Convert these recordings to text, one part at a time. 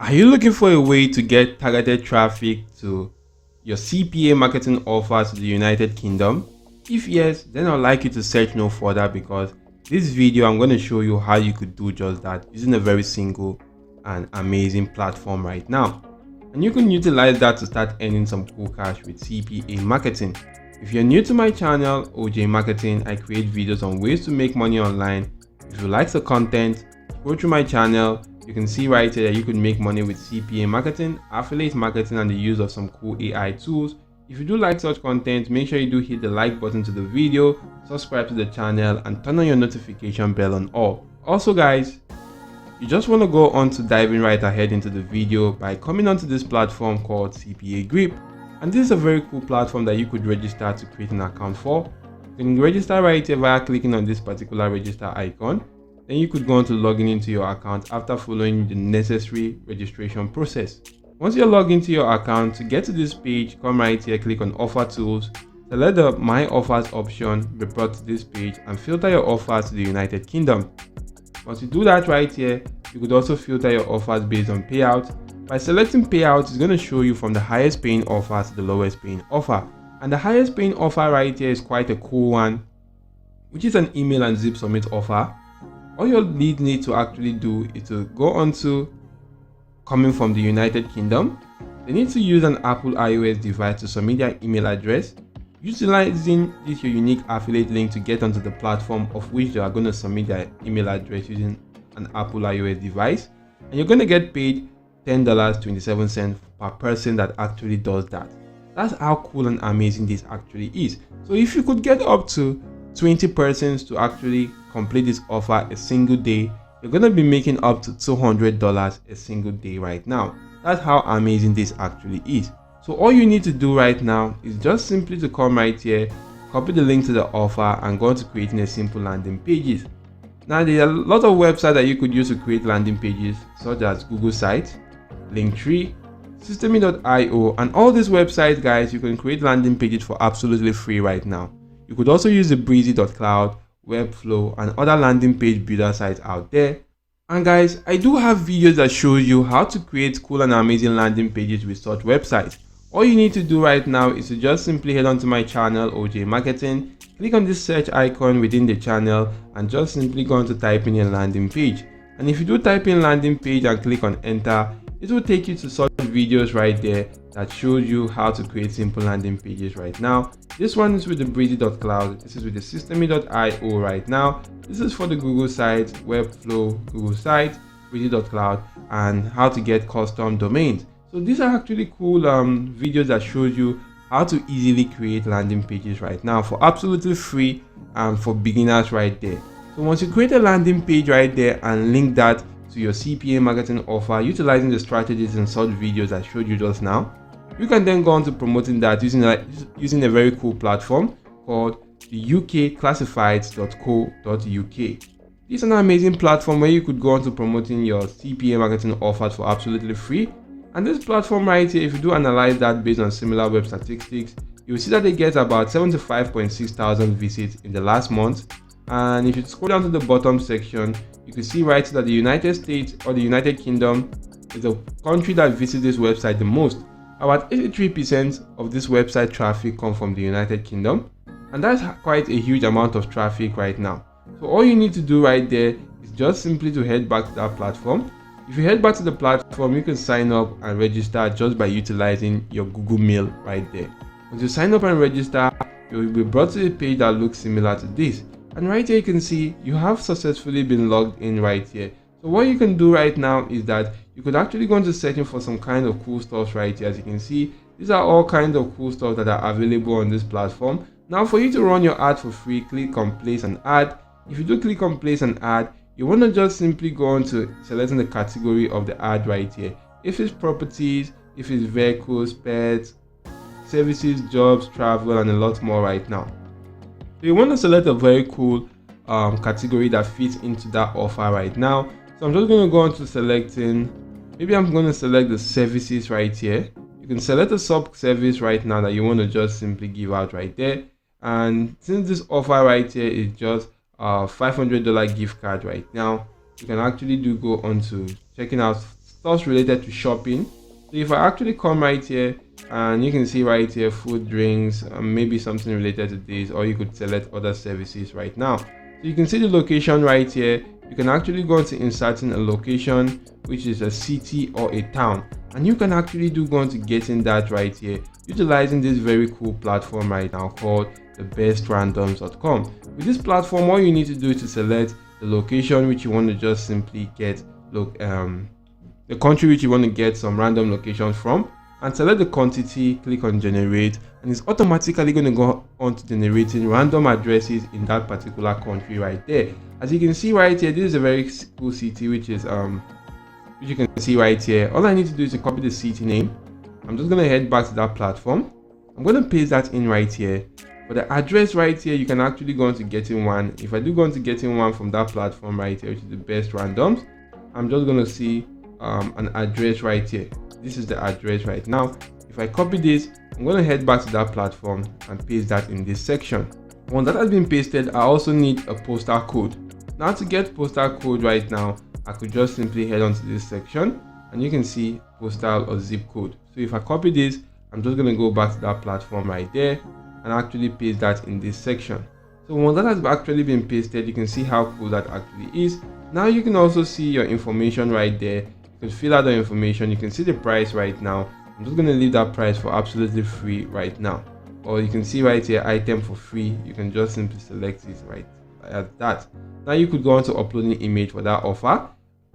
Are you looking for a way to get targeted traffic to your CPA marketing offers to the United Kingdom? If yes, then I'd like you to search no further, because this video I'm going to show you how you could do just that using a very simple and amazing platform right now. And you can utilize that to start earning some cool cash with CPA marketing. If you're new to my channel, OJ Marketing, I create videos on ways to make money online. If you like the content, go through my channel. You can see right here that you can make money with CPA marketing, affiliate marketing, and the use of some cool AI tools. If you do like such content, make sure you do hit the like button to the video, subscribe to the channel, and turn on your notification bell on all. Also guys, you just want to go on to diving right ahead into the video by coming onto this platform called CPA Grip. And this is a very cool platform that you could register to create an account for. You can register right here via clicking on this particular register icon. Then you could go on to logging into your account after following the necessary registration process. Once you're logged into your account, to get to this page, come right here, click on Offer Tools, select the My Offers option, be brought to this page, and filter your offers to the United Kingdom. Once you do that right here, you could also filter your offers based on payout. By selecting payout, it's going to show you from the highest paying offer to the lowest paying offer. And the highest paying offer right here is quite a cool one, which is an email and zip submit offer. All your lead need to actually do is to go onto coming from the United Kingdom. They need to use an Apple iOS device to submit their email address, utilizing this your unique affiliate link to get onto the platform of which they are going to submit their email address using an Apple iOS device. And you're going to get paid $10.27 per person that actually does that. That's how cool and amazing this actually is. So if you could get up to 20 persons to actually complete this offer a single day, you're going to be making up to $200 a single day right now. That's how amazing this actually is. So all you need to do right now is just simply to come right here, copy the link to the offer, and go to creating a simple landing pages. Now there are a lot of websites that you could use to create landing pages, such as Google Sites, Linktree, Systeme.io, and all these websites guys, you can create landing pages for absolutely free right now. You could also use the breezy.cloud, Webflow, and other landing page builder sites out there. And guys, I do have videos that show you how to create cool and amazing landing pages with such websites. All you need to do right now is to just simply head onto my channel, OJ Marketing, click on this search icon within the channel, and just simply go on to type in a landing page. And if you do type in landing page and click on enter, it will take you to such videos right there that shows you how to create simple landing pages right now. This one is with the breezy.cloud, this is with the Systeme.io right now. This is for the Google site, Webflow, Google site, breezy.cloud, and how to get custom domains. So these are actually cool videos that shows you how to easily create landing pages right now for absolutely free and for beginners right there. So once you create a landing page right there and link that to your CPA marketing offer utilizing the strategies and such videos I showed you just now, you can then go on to promoting that using a very cool platform called the ukclassifieds.co.uk. This is an amazing platform where you could go on to promoting your CPA marketing offers for absolutely free. And this platform right here, if you do analyze that based on similar web statistics, you will see that they get about 75.6 thousand visits in the last month. And if you scroll down to the bottom section, you can see right that the United States or the United Kingdom is the country that visits this website the most. About 83% of this website traffic come from the United Kingdom, and that's quite a huge amount of traffic right now. So all you need to do right there is just simply to head back to that platform. If you head back to the platform, you can sign up and register just by utilizing your Google Mail right there. Once you sign up and register, you will be brought to a page that looks similar to this. And right here you can see you have successfully been logged in right here. So what you can do right now is that you could actually go into searching for some kind of cool stuff right here. As you can see, these are all kinds of cool stuff that are available on this platform. Now for you to run your ad for free, click on place an ad. If you do click on place an ad, you want to just simply go on to selecting the category of the ad right here. If it's properties, if it's vehicles, pets, services, jobs, travel, and a lot more right now. So you want to select a very cool category that fits into that offer right now. So I'm just going to go on to selecting, maybe I'm going to select the services right here. You can select a sub service right now that you want to just simply give out right there. And since this offer right here is just $500 gift card right now, you can actually go on to checking out stuff related to shopping. So if I actually come right here, and you can see right here food, drinks, maybe something related to this, or you could select other services right now. So you can see the location right here. You can actually go into inserting a location, which is a city or a town, and you can actually go into getting that right here utilizing this very cool platform right now called the bestrandoms.com. With this platform, all you need to do is to select the location which you want to just simply get the country which you want to get some random location from, and select the quantity, click on generate, and it's automatically going to go on to generating random addresses in that particular country right there. As you can see right here, this is a very cool city which is which you can see right here. All I need to do is to copy the city name. I'm just going to head back to that platform. I'm going to paste that in right here. For the address right here, you can actually go into getting one. If I do go into getting one from that platform right here, which is the best randoms, I'm just going to see an address right here. This is the address right now. If I copy this, I'm going to head back to that platform and paste that in this section. Once that has been pasted, I also need a postal code. Now to get postal code right now, I could just simply head on to this section, and you can see postal or zip code. So if I copy this, I'm just going to go back to that platform right there and actually paste that in this section. So once that has actually been pasted, you can see how cool that actually is. Now you can also see your information right there. You can fill out the information. You can see the price right now. I'm just going to leave that price for absolutely free right now. Or you can see right here, item for free. You can just simply select it right at that. Now you could go on to uploading image for that offer.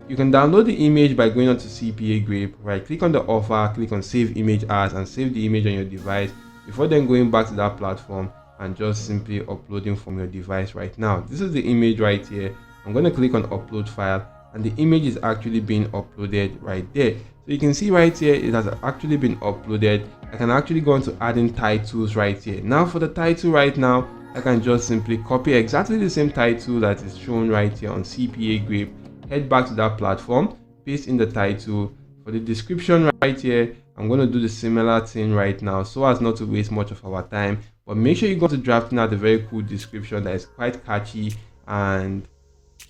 You can download the image by going on to CPA Grape, right click on the offer, click on save image as, and save the image on your device before then going back to that platform and just simply uploading from your device right now. This is the image right here. I'm going to click on upload file, and the image is actually being uploaded right there. So you can see right here, it has actually been uploaded. I can actually go into adding titles right here. Now for the title right now, I can just simply copy exactly the same title that is shown right here on CPA Grape, head back to that platform, paste in the title. For the description right here, I'm going to do the similar thing right now so as not to waste much of our time, but make sure you go to drafting out a very cool description that is quite catchy and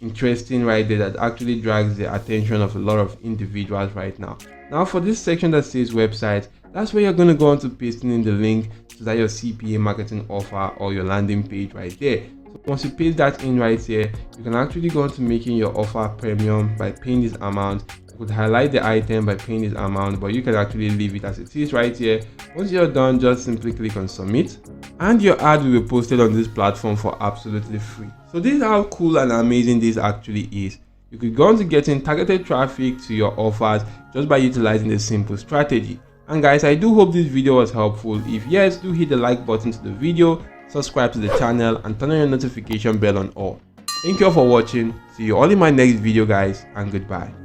interesting right there, that actually drags the attention of a lot of individuals right now. Now for this section that says website, that's where you're going to go on to pasting in the link to that your CPA marketing offer or your landing page right there. So once you paste that in right here, you can actually go on to making your offer premium by paying this amount. You could highlight the item by paying this amount, but you can actually leave it as it is right here. Once you're done, just simply click on submit, and your ad will be posted on this platform for absolutely free. So this is how cool and amazing this actually is. You could go on to getting targeted traffic to your offers just by utilizing this simple strategy. And guys, I do hope this video was helpful. If yes, do hit the like button to the video, subscribe to the channel, and turn on your notification bell on all. Thank you all for watching. See you all in my next video guys, and goodbye.